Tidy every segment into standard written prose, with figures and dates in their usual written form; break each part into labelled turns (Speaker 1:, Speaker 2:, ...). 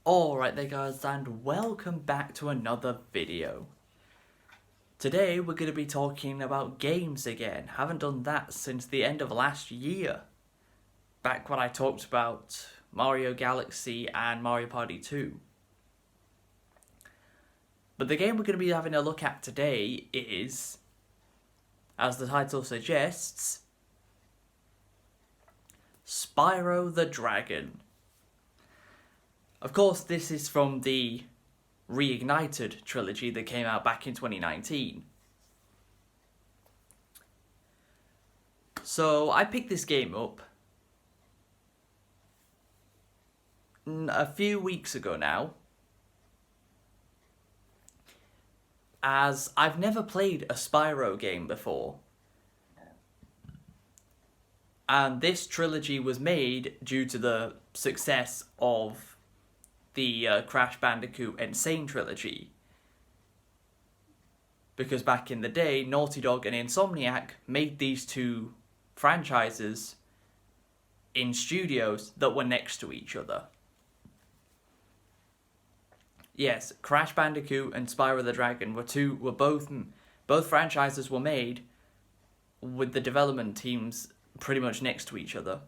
Speaker 1: Alright there guys, and welcome back to another video. Today we're going to be talking about games again. Haven't done that since the end of last year. Back when I talked about Mario Galaxy and Mario Party 2. But the game we're going to be having a look at today is, as the title suggests, Spyro the Dragon. Of course, this is from the Reignited trilogy that came out back in 2019. So, I picked this game up a few weeks ago now, as I've never played a Spyro game before. And this trilogy was made due to the success of the Crash Bandicoot Insane trilogy. Because back in the day, Naughty Dog and Insomniac made these two franchises in studios that were next to each other. Yes, Crash Bandicoot and Spyro the Dragon were both franchises were made with the development teams pretty much next to each other.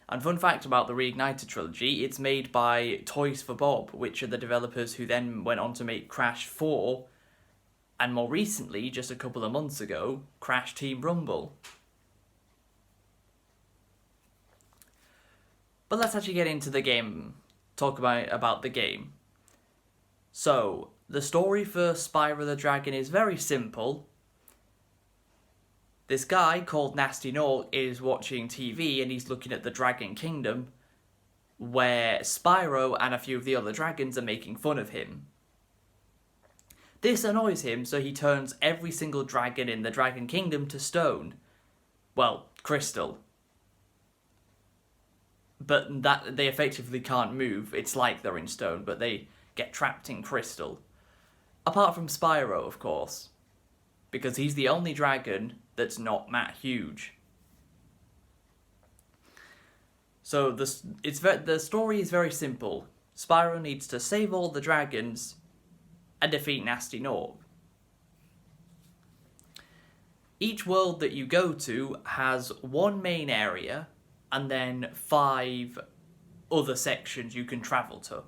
Speaker 1: And fun fact about the Reignited trilogy, it's made by Toys for Bob, which are the developers who then went on to make Crash 4, and more recently, just a couple of months ago, Crash Team Rumble. But let's actually get into the game, talk about the game. So, the story for Spyro the Dragon is very simple. This guy called Nasty Nork is watching TV and he's looking at the Dragon Kingdom, where Spyro and a few of the other dragons are making fun of him. This annoys him, so he turns every single dragon in the Dragon Kingdom to stone. Well, crystal. But that they effectively can't move. It's like they're in stone, but they get trapped in crystal. Apart from Spyro, of course. Because he's the only dragon that's not that huge. So the story is very simple. Spyro needs to save all the dragons and defeat Nasty Nork. Each world that you go to has one main area and then 5 other sections you can travel to.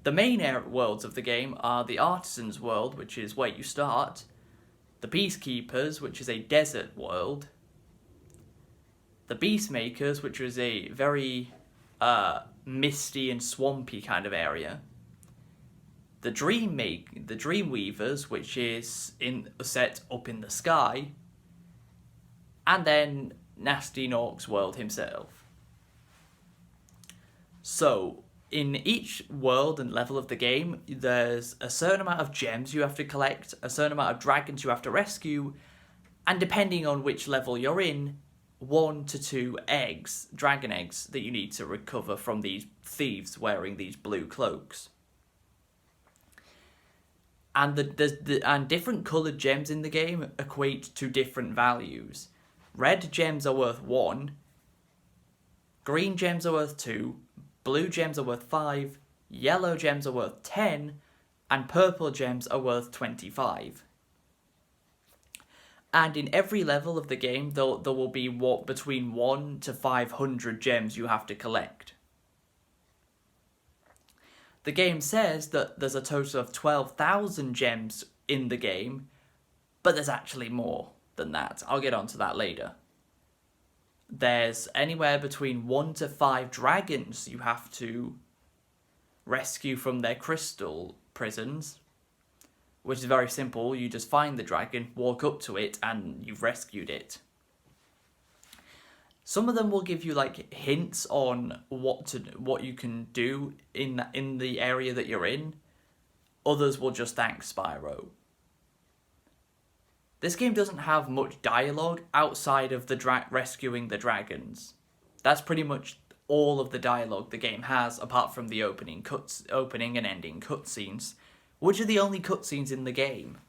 Speaker 1: The main worlds of the game are the Artisan's World, which is where you start, the Peacekeepers, which is a desert world, the Beastmakers, which is a very misty and swampy kind of area, the Dreamweavers, which is set up in the sky, and then Nasty Nork's world himself. So, in each world and level of the game, there's a certain amount of gems you have to collect, a certain amount of dragons you have to rescue, and depending on which level you're in, 1 to 2 eggs, dragon eggs, that you need to recover from these thieves wearing these blue cloaks. And and different coloured gems in the game equate to different values. Red gems are worth 1, green gems are worth 2, blue gems are worth 5, yellow gems are worth 10, and purple gems are worth 25. And in every level of the game, there will be between 1 to 500 gems you have to collect. The game says that there's a total of 12,000 gems in the game, but there's actually more than that. I'll get onto that later. There's anywhere between 1 to 5 dragons you have to rescue from their crystal prisons, which is very simple. You just find the dragon, walk up to it, and you've rescued it. Some of them will give you like hints on what you can do in the area that you're in. Others will just thank Spyro. This game doesn't have much dialogue outside of the rescuing the dragons. That's pretty much all of the dialogue the game has, apart from the opening and ending cutscenes, which are the only cutscenes in the game.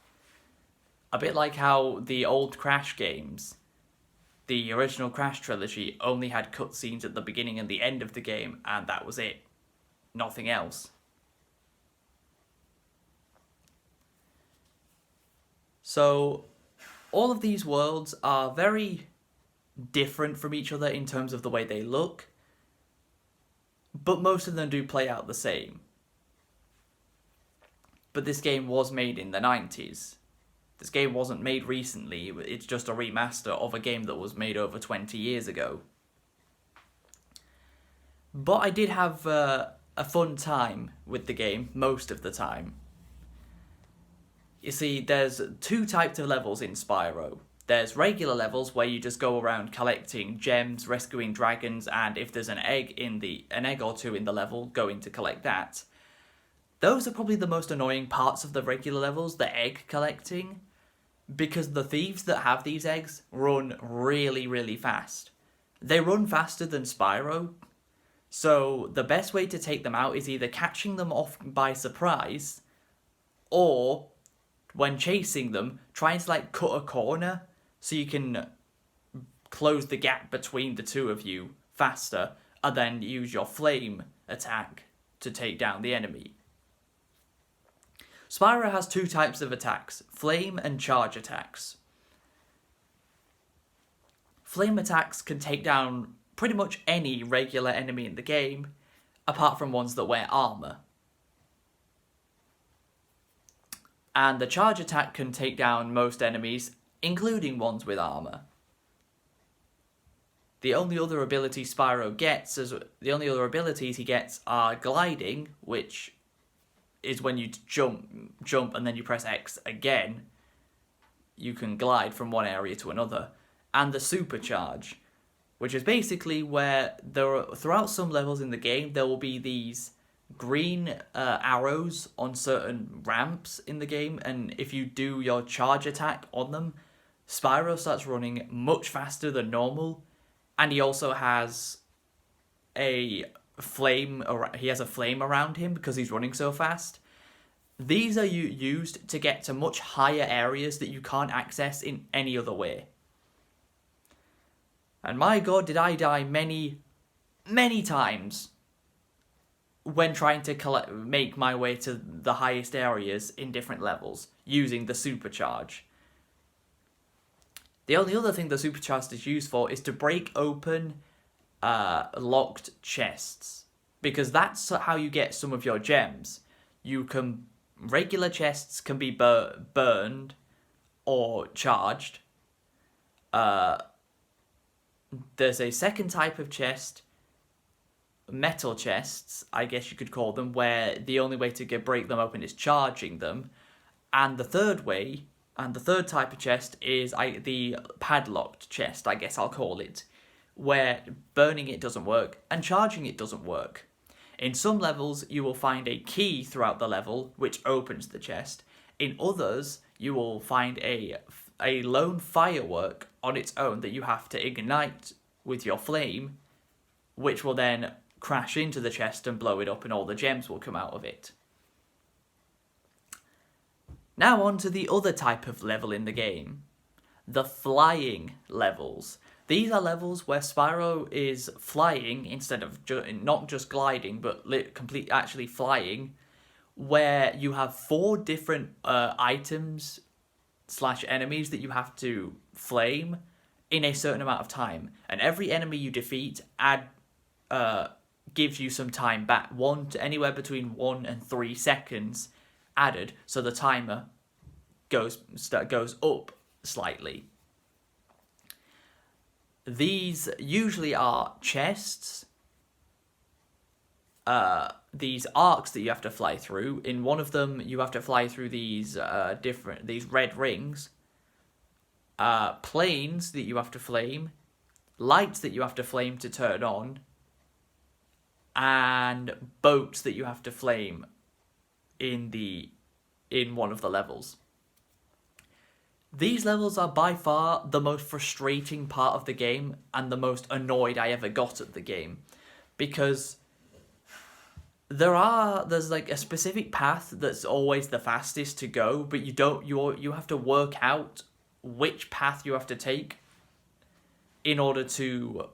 Speaker 1: A bit like how the old Crash games The original Crash trilogy only had cutscenes at the beginning and the end of the game, and that was it. Nothing else. So, all of these worlds are very different from each other in terms of the way they look, but most of them do play out the same. But this game was made in the 90s. This game wasn't made recently, it's just a remaster of a game that was made over 20 years ago. But I did have a fun time with the game, most of the time. You see, there's two types of levels in Spyro. There's regular levels where you just go around collecting gems, rescuing dragons, and if there's an egg or two in the level, going to collect that. Those are probably the most annoying parts of the regular levels, the egg collecting, because the thieves that have these eggs run really, really fast. They run faster than Spyro, so the best way to take them out is either catching them off by surprise, or when chasing them, trying to cut a corner so you can close the gap between the two of you faster, and then use your flame attack to take down the enemy. Spyro has two types of attacks, flame and charge attacks. Flame attacks can take down pretty much any regular enemy in the game, apart from ones that wear armour. And the charge attack can take down most enemies, including ones with armour. The only other ability Spyro gets, the only other abilities he gets are gliding, which is when you jump and then you press X again, you can glide from one area to another. And the supercharge, which is basically where throughout some levels in the game, there will be these green arrows on certain ramps in the game, and if you do your charge attack on them, Spyro starts running much faster than normal, and he also has a flame around him because he's running so fast. These are used to get to much higher areas that you can't access in any other way. And my god, did I die many, many times when trying to make my way to the highest areas in different levels using the supercharge. The only other thing the supercharge is used for is to break open locked chests, because that's how you get some of your gems. Regular chests can be burned or charged. There's a second type of chest, metal chests, I guess you could call them, where the only way to break them open is charging them. And the third type of chest is the padlocked chest, I guess I'll call it, where burning it doesn't work and charging it doesn't work. In some levels, you will find a key throughout the level which opens the chest. In others, you will find a lone firework on its own that you have to ignite with your flame, which will then crash into the chest and blow it up, and all the gems will come out of it. Now on to the other type of level in the game, the flying levels. These are levels where Spyro is flying instead of not just gliding, but actually flying, where you have 4 different items / enemies that you have to flame in a certain amount of time, and every enemy you defeat gives you some time back, anywhere between 1 and 3 seconds added, so the timer goes up slightly. These usually are chests, these arcs that you have to fly through. In one of them, you have to fly through these red rings, planes that you have to flame, lights that you have to flame to turn on, and boats that you have to flame in one of the levels. These levels are by far the most frustrating part of the game and the most annoyed I ever got at the game, because there's a specific path that's always the fastest to go, but you have to work out which path you have to take in order to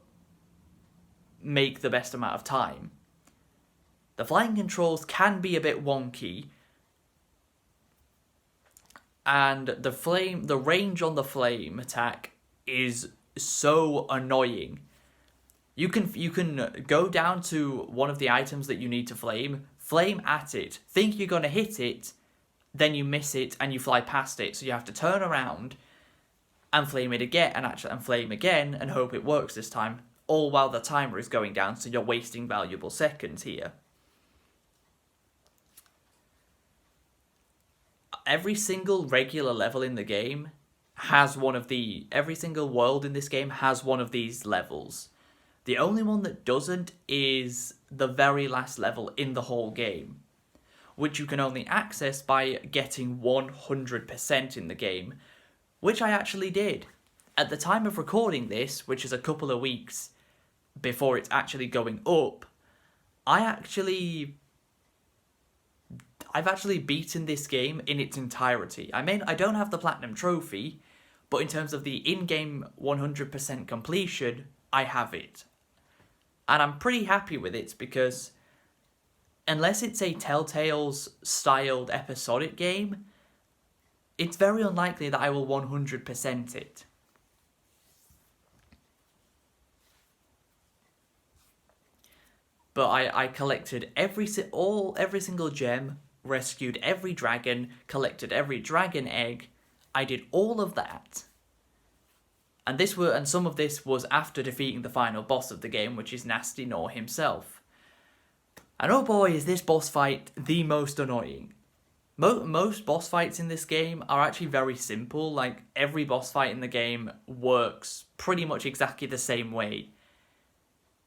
Speaker 1: make the best amount of time. The flying controls can be a bit wonky, and the range on the flame attack is so annoying. You can go down to one of the items that you need to flame at it, think you're going to hit it, then you miss it and you fly past it, so you have to turn around and flame it again and flame again and hope it works this time, all while the timer is going down, so you're wasting valuable seconds here. Every single regular level in the game has every single world in this game has one of these levels. The only one that doesn't is the very last level in the whole game, which you can only access by getting 100% in the game, which I actually did. At the time of recording this, which is a couple of weeks before it's actually going up, I've actually beaten this game in its entirety. I mean, I don't have the Platinum Trophy, but in terms of the in-game 100% completion, I have it. And I'm pretty happy with it because unless it's a Telltale's styled episodic game, it's very unlikely that I will 100% it. But I collected every single gem, rescued every dragon, collected every dragon egg. I did all of that. And some of this was after defeating the final boss of the game, which is Nasty Nor himself. And oh boy, is this boss fight the most annoying. Most boss fights in this game are actually very simple. Like, every boss fight in the game works pretty much exactly the same way.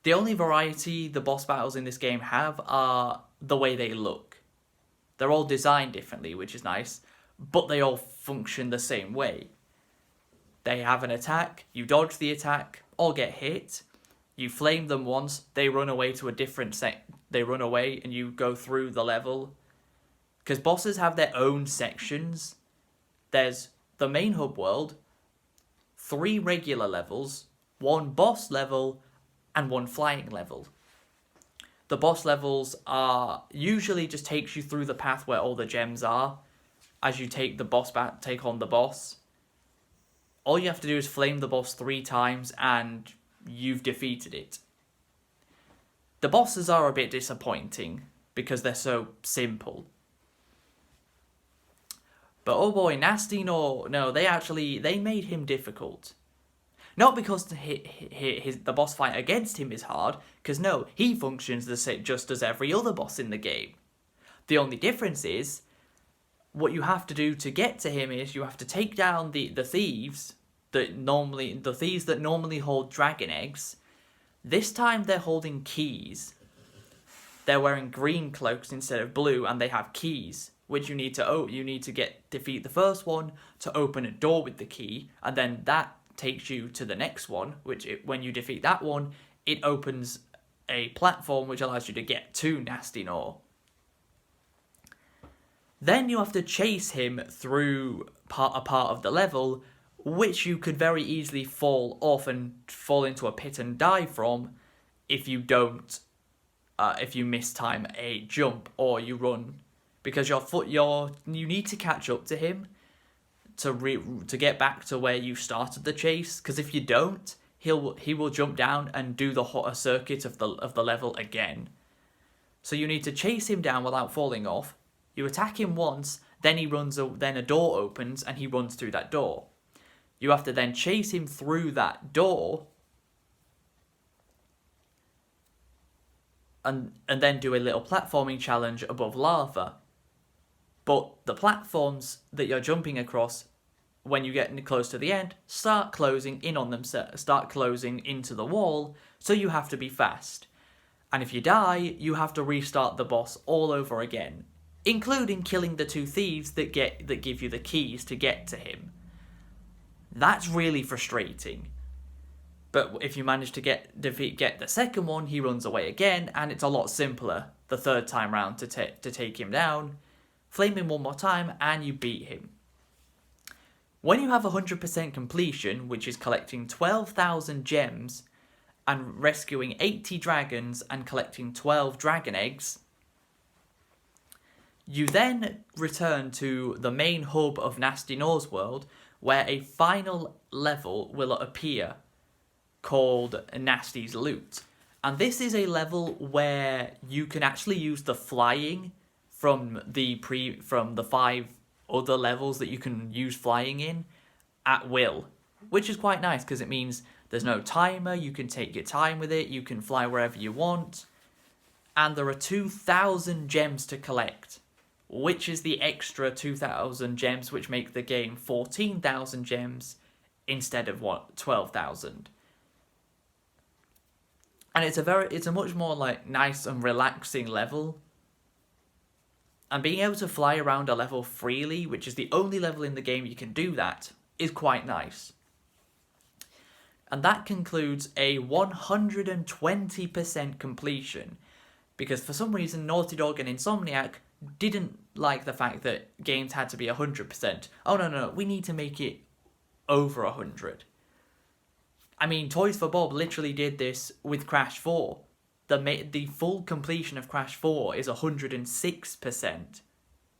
Speaker 1: The only variety the boss battles in this game have are the way they look. They're all designed differently, which is nice, but they all function the same way. They have an attack, you dodge the attack, or get hit. You flame them once, they run away to a different they run away and you go through the level. Because bosses have their own sections. There's the main hub world, 3 regular levels, 1 boss level, and 1 flying level. The boss levels are usually just takes you through the path where all the gems are as you take on the boss. All you have to do is flame the boss 3 times and you've defeated it. The bosses are a bit disappointing because they're so simple. But oh boy, Nasty Nor, no, they made him difficult. Not because the boss fight against him is hard, because no, he functions just as every other boss in the game. The only difference is, what you have to do to get to him is you have to take down the thieves that normally hold dragon eggs. This time they're holding keys. They're wearing green cloaks instead of blue, and they have keys, which you need to defeat the first one to open a door with the key, and then that takes you to the next one, when you defeat that one, it opens a platform which allows you to get to Nasty Nor. Then you have to chase him through a part of the level, which you could very easily fall off and fall into a pit and die from if you mistime a jump or you run, because you need to catch up to him to get back to where you started the chase. Because if you don't, he will jump down and do a circuit of the level again. So you need to chase him down without falling off. You attack him once, then then a door opens and he runs through that door. You have to then chase him through that door and then do a little platforming challenge above lava. But the platforms that you're jumping across, when you get close to the end, start closing in on them, start closing into the wall, so you have to be fast. And if you die, you have to restart the boss all over again, including killing the 2 thieves that give you the keys to get to him. That's really frustrating. But if you manage to get the second one, he runs away again, and it's a lot simpler the 3rd time round to take him down. Flame him one more time, and you beat him. When you have 100% completion, which is collecting 12,000 gems and rescuing 80 dragons and collecting 12 dragon eggs, you then return to the main hub of Nasty Nor's world, where a final level will appear called Nasty's Loot. And this is a level where you can actually use the flying from the 5 other levels that you can use flying in at will, which is quite nice because it means there's no timer, you can take your time with it, you can fly wherever you want, and there are 2,000 gems to collect, which is the extra 2,000 gems which make the game 14,000 gems instead of 12,000. And it's a much more like nice and relaxing level. And being able to fly around a level freely, which is the only level in the game you can do that, is quite nice. And that concludes a 120% completion. Because for some reason, Naughty Dog and Insomniac didn't like the fact that games had to be 100%. Oh no, we need to make it over 100. I mean, Toys for Bob literally did this with Crash 4. The full completion of Crash 4 is 106%,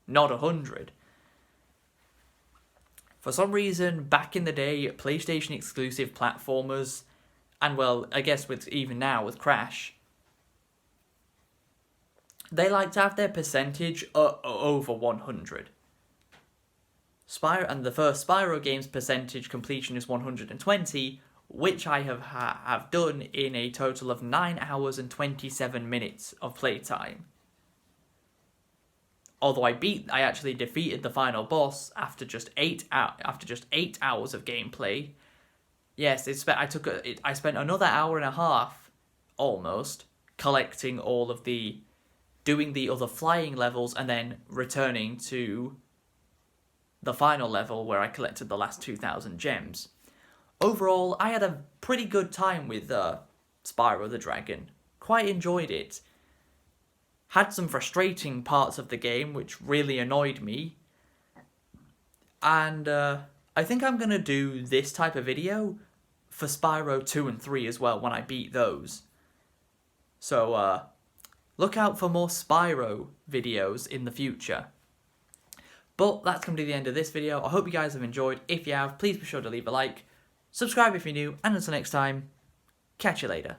Speaker 1: not 100. For some reason, back in the day, PlayStation exclusive platformers, and well, I guess even now with Crash, they like to have their percentage over 100. And the first Spyro game's percentage completion is 120, which I have done in a total of 9 hours and 27 minutes of playtime. Although I actually defeated the final boss after just 8 hours of gameplay. Yes, I spent another hour and a half, almost, collecting doing the other flying levels and then returning to the final level where I collected the last 2,000 gems. Overall, I had a pretty good time with Spyro the Dragon. Quite enjoyed it. Had some frustrating parts of the game, which really annoyed me. And I think I'm going to do this type of video for Spyro 2 and 3 as well, when I beat those. So, look out for more Spyro videos in the future. But that's come to the end of this video. I hope you guys have enjoyed. If you have, please be sure to leave a like. Subscribe if you're new, and until next time, catch you later.